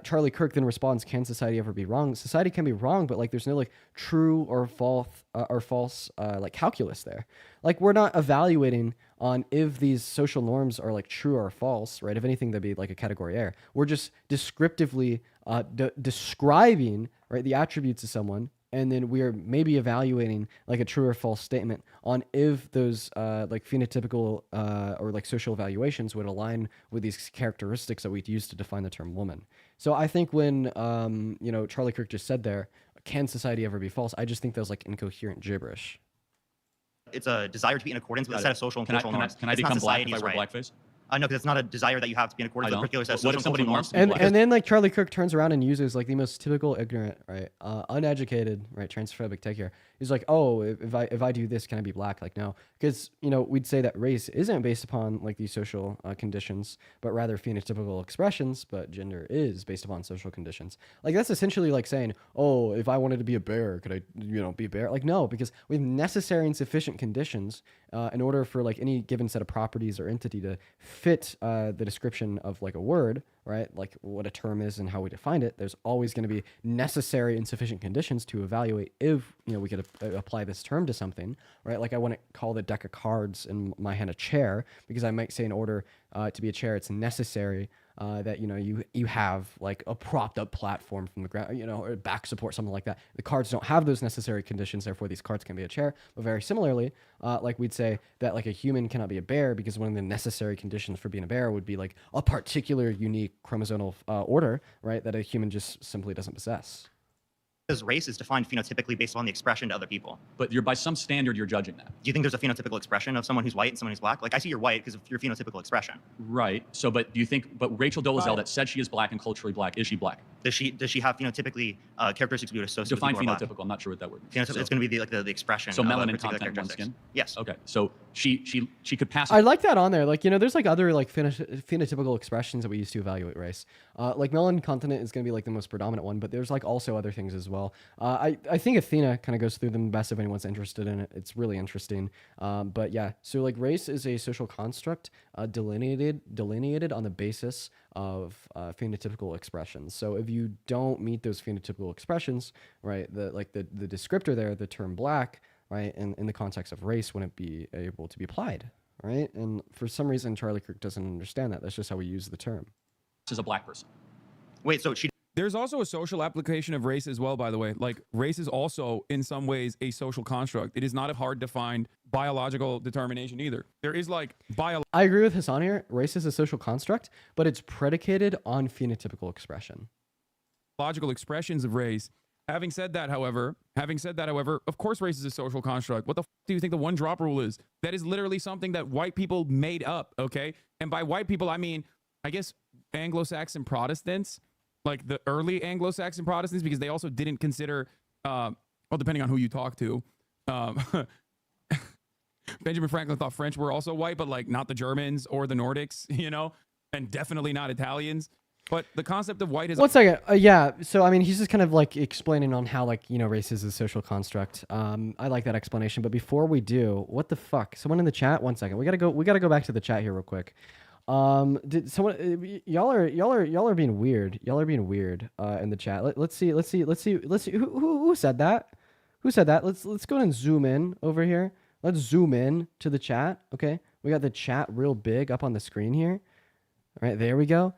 Charlie Kirk then responds, "Can society ever be wrong? Society can be wrong, but like there's no like true or false like calculus there. Like we're not evaluating on if these social norms are like true or false, right? If anything, that'd be like a category A. We're just descriptively describing, right, the attributes of someone, and then we are maybe evaluating like a true or false statement on if those like phenotypical or like social evaluations would align with these characteristics that we use to define the term woman. So I think when Charlie Kirk just said there, can society ever be false? I just think that was like incoherent gibberish. It's a desire to be in accordance with a set of social and cultural norms. Can I become black if I wear blackface? No, because it's not a desire that you have to be in accordance with a particular set of social and cultural norms. And then like Charlie Kirk turns around and uses like the most typical ignorant, right, uneducated, right, transphobic take here. He's like, oh, if I do this, can I be black? Like, no, because we'd say that race isn't based upon like these social conditions, but rather phenotypical expressions. But gender is based upon social conditions. Like that's essentially like saying, oh, if I wanted to be a bear, could I be a bear? Like no, because we have necessary and sufficient conditions in order for like any given set of properties or entity to fit the description of like a word, right? Like what a term is and how we define it. There's always going to be necessary and sufficient conditions to evaluate if we could apply this term to something, right? Like I wouldn't call the deck of cards in my hand a chair because I might say in order to be a chair, it's necessary that you have like a propped up platform from the ground, or back support, something like that. The cards don't have those necessary conditions, therefore these cards can be a chair. But very similarly, like we'd say that like a human cannot be a bear because one of the necessary conditions for being a bear would be like a particular unique chromosomal order, right? That a human just simply doesn't possess. Because race is defined phenotypically based on the expression to other people. But by some standard, you're judging that. Do you think there's a phenotypical expression of someone who's white and someone who's black? Like I see you're white because of your phenotypical expression. Right. So, but do you think? But Rachel Dolezal that said she is black and culturally black, is she black? Does she have phenotypically characteristics we would associate Define with people who are phenotypical. I'm not sure what that word means. black? It's going to be the expression. So of melanin particular content of one's characteristics. skin. Yes. Okay. So she could pass. I like that on there. Like, there's like other like phenotypical expressions that we use to evaluate race. Like melanin content is going to be like the most predominant one, but there's like also other things as well. I think Athena kind of goes through them best if anyone's interested in it. It's really interesting. But yeah, so like race is a social construct delineated on the basis of phenotypical expressions. So if you don't meet those phenotypical expressions, right, the descriptor there, the term black, right, in the context of race wouldn't be able to be applied, right? And for some reason, Charlie Kirk doesn't understand that. That's just how we use the term. As a black person. Wait, so There's also a social application of race as well, by the way. Like, race is also, in some ways, a social construct. It is not a hard to find biological determination either. There is, like, I agree with Hassan here. Race is a social construct, but it's predicated on phenotypical expression. Biological expressions of race. Having said that, however, of course race is a social construct. What the do you think the one drop rule is? That is literally something that white people made up, okay? And by white people, I mean, I guess Anglo-Saxon Protestants, like the early Anglo-Saxon Protestants, because they also didn't consider, well, depending on who you talk to, Benjamin Franklin thought French were also white, but like not the Germans or the Nordics, and definitely not Italians. But the concept of white is... One second. Yeah. So, I mean, he's just kind of like explaining on how like, race is a social construct. I like that explanation. But before we do, what the fuck? Someone in the chat? 1 second. We gotta go back to the chat here real quick. Did someone, y'all are being weird. Y'all are being weird, in the chat. Let's see. Who said that? Who said that? Let's go ahead and zoom in over here. Let's zoom in to the chat. Okay. We got the chat real big up on the screen here. All right. There we go.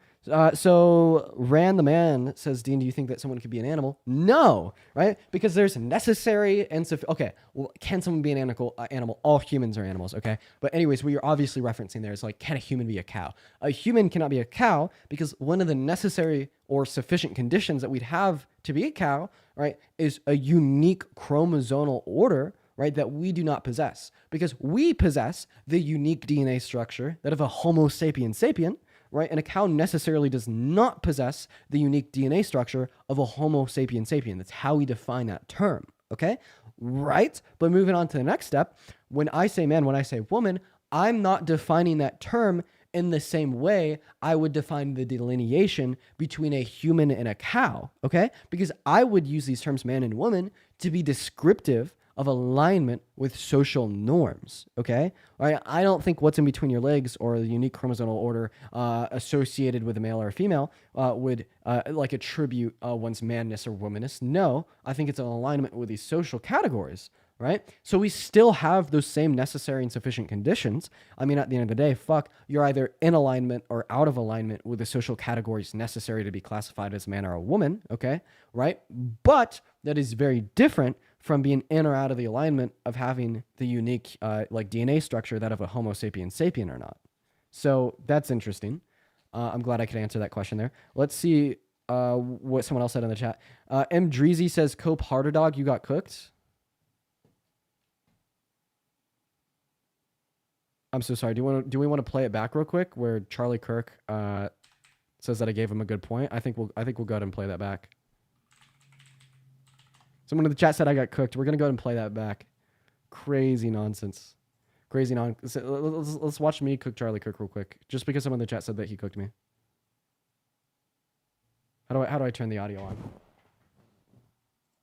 So Ran the Man says, Dean, do you think that someone could be an animal? No, right? Because there's necessary and okay. Well, can someone be an animal? All humans are animals, okay? But anyways, what you're obviously referencing there is like, can a human be a cow? A human cannot be a cow because one of the necessary or sufficient conditions that we'd have to be a cow, right, is a unique chromosomal order, right, that we do not possess, because we possess the unique DNA structure that of a Homo sapien sapien, right? And a cow necessarily does not possess the unique DNA structure of a Homo sapien sapien. That's how we define that term, okay? Right? But moving on to the next step, when I say man, when I say woman, I'm not defining that term in the same way I would define the delineation between a human and a cow, okay? Because I would use these terms man and woman to be descriptive of alignment with social norms, okay? All right, I don't think what's in between your legs or the unique chromosomal order associated with a male or a female would like attribute one's manness or womanness. No, I think it's an alignment with these social categories, right? So we still have those same necessary and sufficient conditions. I mean, at the end of the day, you're either in alignment or out of alignment with the social categories necessary to be classified as a man or a woman, okay? Right? But that is very different from being in or out of the alignment of having the unique like DNA structure that of a Homo sapien sapien or not. So that's interesting. I'm glad I could answer that question there. Let's see what someone else said in the chat. M. Dreezy says, Cope Harder Dog, you got cooked. I'm so sorry. Do we want to play it back real quick where Charlie Kirk says that I gave him a good point? I think we'll go ahead and play that back. Someone in the chat said I got cooked. We're going to go ahead and play that back. Crazy nonsense. Crazy nonsense. Let's watch me cook Charlie Kirk real quick. Just because someone in the chat said that he cooked me. How do I turn the audio on?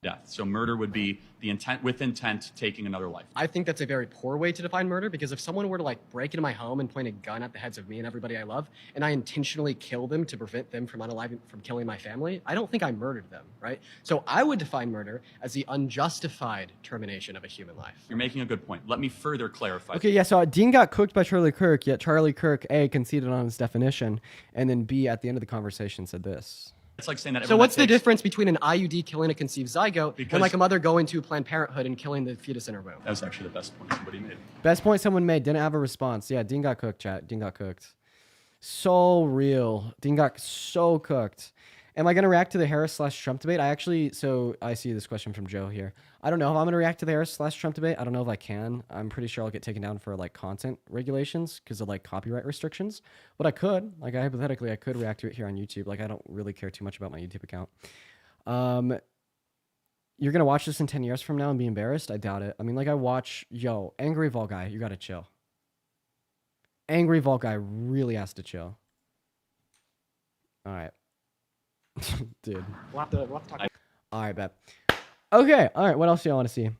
death. So murder would be the intent with intent taking another life. I think that's a very poor way to define murder, because if someone were to like break into my home and point a gun at the heads of me and everybody I love, and I intentionally kill them to prevent them from killing my family, I don't think I murdered them, right? So I would define murder as the unjustified termination of a human life. You're making a good point. Let me further clarify. Okay, yeah, so Dean got cooked by Charlie Kirk, yet Charlie Kirk, A, conceded on his definition, and then B, at the end of the conversation, said this. It's like saying that. So what's the difference between an IUD killing a conceived zygote and like a mother going to Planned Parenthood and killing the fetus in her womb? That was actually the best point somebody made. Best point someone made. Didn't have a response. Yeah, Dean got cooked, chat. Dean got cooked. So real. Dean got so cooked. Am I going to react to the Harris/Trump debate? I see this question from Joe here. I don't know if I'm going to react to the Harris/Trump debate. I don't know if I can. I'm pretty sure I'll get taken down for like content regulations because of like copyright restrictions. But I could, like hypothetically, I could react to it here on YouTube. Like I don't really care too much about my YouTube account. You're going to watch this in 10 years from now and be embarrassed? I doubt it. I mean, like I watch, Angry Vol Guy, you got to chill. Angry Vol Guy really has to chill. All right. Dude. We'll have to talk. All right, bet. Okay. All right. What else do y'all want to see?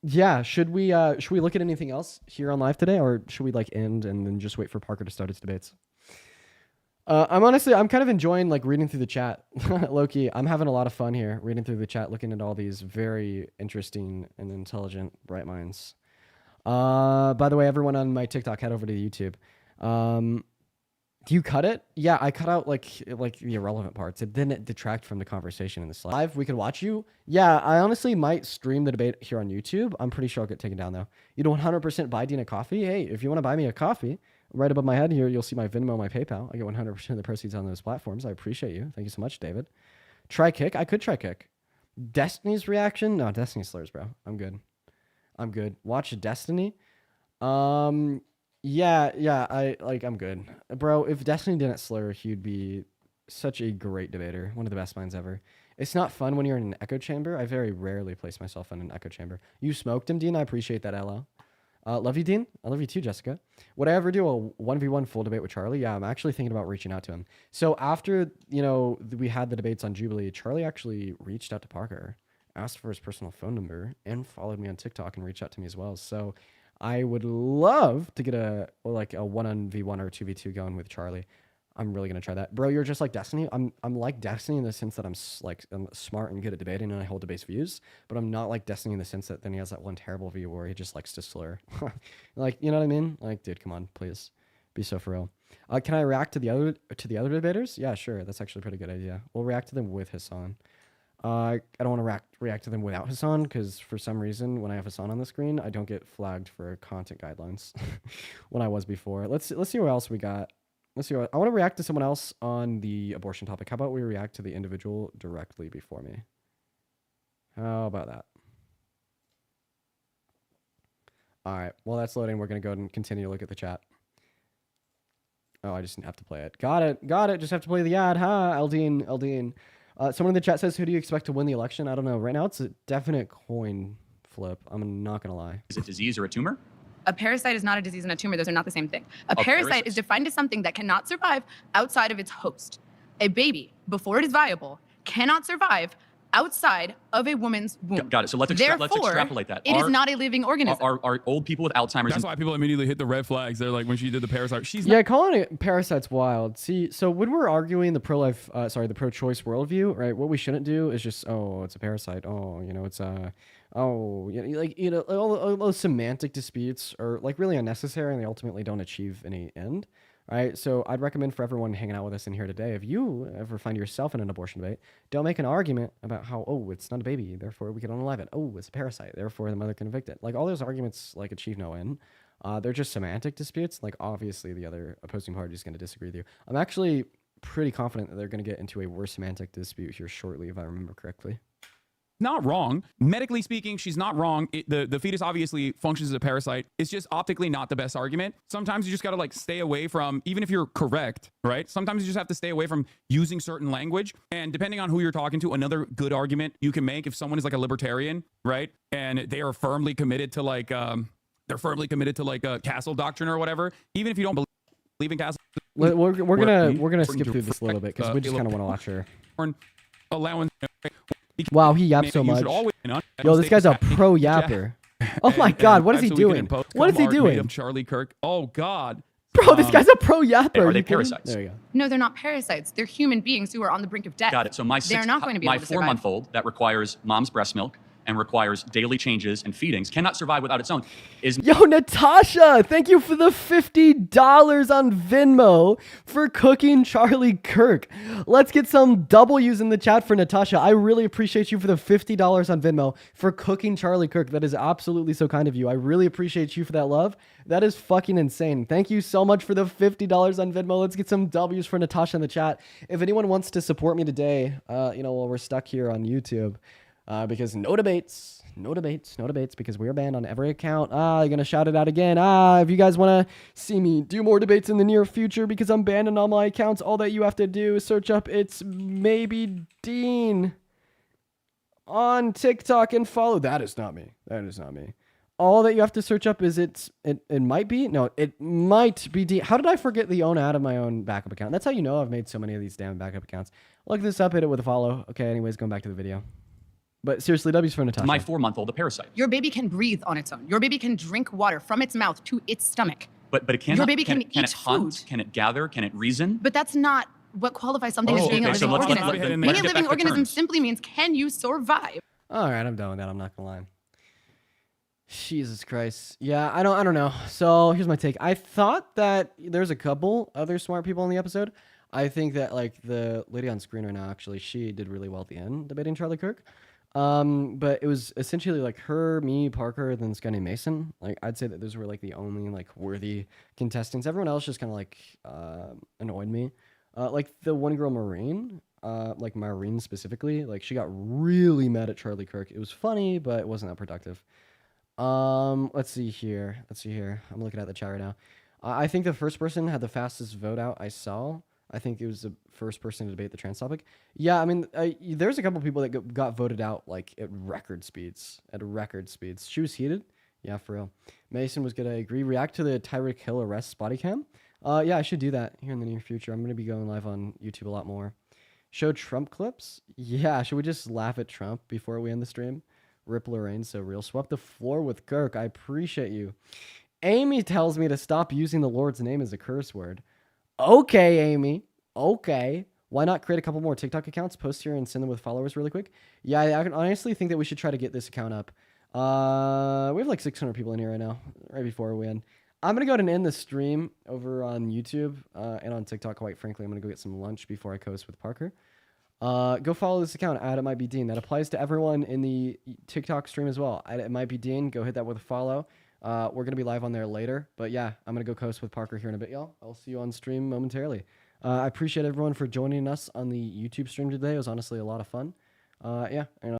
Yeah. Should we look at anything else here on live today, or should we like end and then just wait for Parker to start his debates? I'm kind of enjoying like reading through the chat. Low-key, I'm having a lot of fun here reading through the chat, looking at all these very interesting and intelligent, bright minds. By the way, everyone on my TikTok, head over to YouTube. Do you cut it? Yeah, I cut out like the irrelevant parts. It didn't detract from the conversation in the slide. Live, we could watch you. Yeah, I honestly might stream the debate here on YouTube. I'm pretty sure I'll get taken down though. You don't 100% buy Dean a coffee? Hey, if you want to buy me a coffee, right above my head here, you'll see my Venmo, my PayPal. I get 100% of the proceeds on those platforms. I appreciate you. Thank you so much, David. Try Kick? I could try Kick. Destiny's reaction? No, Destiny slurs, bro. I'm good. Watch Destiny. Yeah, I'm good. Bro, if Destiny didn't slur, he'd be such a great debater. One of the best minds ever. It's not fun when you're in an echo chamber. I very rarely place myself in an echo chamber. You smoked him, Dean. I appreciate that, LL. Love you, Dean. I love you too, Jessica. Would I ever do a 1v1 full debate with Charlie? Yeah, I'm actually thinking about reaching out to him. So after, we had the debates on Jubilee, Charlie actually reached out to Parker, asked for his personal phone number, and followed me on TikTok and reached out to me as well. So I would love to get a 1v1 or 2v2 going with Charlie. I'm really gonna try that, bro. You're just like Destiny. I'm like Destiny in the sense that I'm smart and good at debating and I hold debates views, but I'm not like Destiny in the sense that then he has that one terrible view where he just likes to slur. Like, you know what I mean? Like, dude, come on, please, be so for real. Can I react to the other debaters? Yeah, sure. That's actually a pretty good idea. We'll react to them with Hassan. I don't want to react to them without Hassan because for some reason when I have Hassan on the screen, I don't get flagged for content guidelines when I was before. Let's see what else we got. I want to react to someone else on the abortion topic. How about we react to the individual directly before me? How about that? All right. While that's loading, we're going to go and continue to look at the chat. Oh, I just have to play it. Got it. Just have to play the ad. Eldine. Someone in the chat says, who do you expect to win the election? I don't know. Right now, it's a definite coin flip. I'm not going to lie. Is it disease or a tumor? A parasite is not a disease and a tumor. Those are not the same thing. A parasite is defined as something that cannot survive outside of its host. A baby, before it is viable, cannot survive outside of a woman's womb. Got it. So let's extrapolate that. It is not a living organism. Are old people with Alzheimer's? That's why people immediately hit the red flags. They're like, when she did the parasite, calling it parasite's wild. See, so when we're arguing the pro-choice worldview, right? What we shouldn't do is just, it's a parasite. It's all those semantic disputes are like really unnecessary and they ultimately don't achieve any end. Right, so I'd recommend for everyone hanging out with us in here today, if you ever find yourself in an abortion debate, don't make an argument about how, it's not a baby, therefore we can unalive it. It's a parasite, therefore the mother can evict it. Like all those arguments like achieve no end. They're just semantic disputes. Like obviously the other opposing party is going to disagree with you. I'm actually pretty confident that they're going to get into a worse semantic dispute here shortly, if I remember correctly. Not wrong. Medically speaking, she's not wrong. The fetus obviously functions as a parasite. It's just optically not the best argument. Sometimes you just got to stay away from, even if you're correct, right? Sometimes you just have to stay away from using certain language. And depending on who you're talking to, another good argument you can make if someone is like a libertarian, right? And they are firmly committed to a castle doctrine or whatever. Even if you don't believe in castle. We're gonna skip through this a little bit because we just kind of want to watch her. Allowance. Wow, he yaps so much. Yo, this guy's a pro yapper. Oh my God, what is he doing? What is he doing? Charlie Kirk. Oh God. Bro, this guy's a pro yapper. Are they parasites? There you go. No, they're not parasites. They're human beings who are on the brink of death. Got it. So they're not going to be able to survive. 4-month-old that requires mom's breast milk and requires daily changes and feedings cannot survive without its own. Yo, Natasha, thank you for the $50 on Venmo for cooking Charlie Kirk. Let's get some W's in the chat for Natasha. I really appreciate you for the $50 on Venmo for cooking Charlie Kirk. That is absolutely so kind of you. I really appreciate you for that love. That is fucking insane. Thank you so much for the $50 on Venmo. Let's get some W's for Natasha in the chat. If anyone wants to support me today, while we're stuck here on YouTube, because no debates, because we're banned on every account. You're going to shout it out again. If you guys want to see me do more debates in the near future because I'm banned on all my accounts, all that you have to do is search up It's Maybe Dean on TikTok and follow. That is not me. All that you have to search up is it might be Dean. How did I forget the own out of my own backup account? That's how you know I've made so many of these damn backup accounts. Look this up, hit it with a follow. Okay, anyways, going back to the video. But seriously, W's for Natasha. My 4-month-old, a parasite. Your baby can breathe on its own. Your baby can drink water from its mouth to its stomach. But it cannot. Your baby can it eat hunt? food. Can it gather? Can it reason? But that's not what qualifies something as being a living organism. Being a living organism simply means, can you survive? All right, I'm done with that. I'm not gonna lie. Jesus Christ. Yeah, I don't know. So here's my take. I thought that there's a couple other smart people in the episode. I think that like the lady on screen right now, actually, she did really well at the end debating Charlie Kirk. But it was essentially like her, me, Parker, then this guy named Mason. Like I'd say that those were like the only like worthy contestants. Everyone else just kind of like annoyed me. Like the one girl Maureen, like Maureen specifically, like she got really mad at Charlie Kirk. It was funny, but it wasn't that productive. Let's see here. I'm looking at the chat right now. I think the first person had the fastest vote out I saw. I think it was the first person to debate the trans topic. Yeah, I mean, there's a couple people that got voted out like at record speeds. She was heated. Yeah, for real. Mason was gonna agree. React to the Tyreek Hill arrest body cam. Yeah, I should do that here in the near future. I'm gonna be going live on YouTube a lot more. Show Trump clips. Yeah, should we just laugh at Trump before we end the stream? Rip Lorraine, so real. Swap the floor with Kirk. I appreciate you. Amy tells me to stop using the Lord's name as a curse word. Okay, Amy. Okay. Why not create a couple more TikTok accounts, post here, and send them with followers really quick? Yeah, I honestly think that we should try to get this account up. We have like 600 people in here right now, right before we end. I'm going to go ahead and end the stream over on YouTube and on TikTok, quite frankly. I'm going to go get some lunch before I coast with Parker. Go follow this account, It Might Be Dean. That applies to everyone in the TikTok stream as well. It Might Be Dean. Go hit that with a follow. We're going to be live on there later. But yeah, I'm going to go coast with Parker here in a bit, y'all. I'll see you on stream momentarily. I appreciate everyone for joining us on the YouTube stream today. It was honestly a lot of fun. Yeah,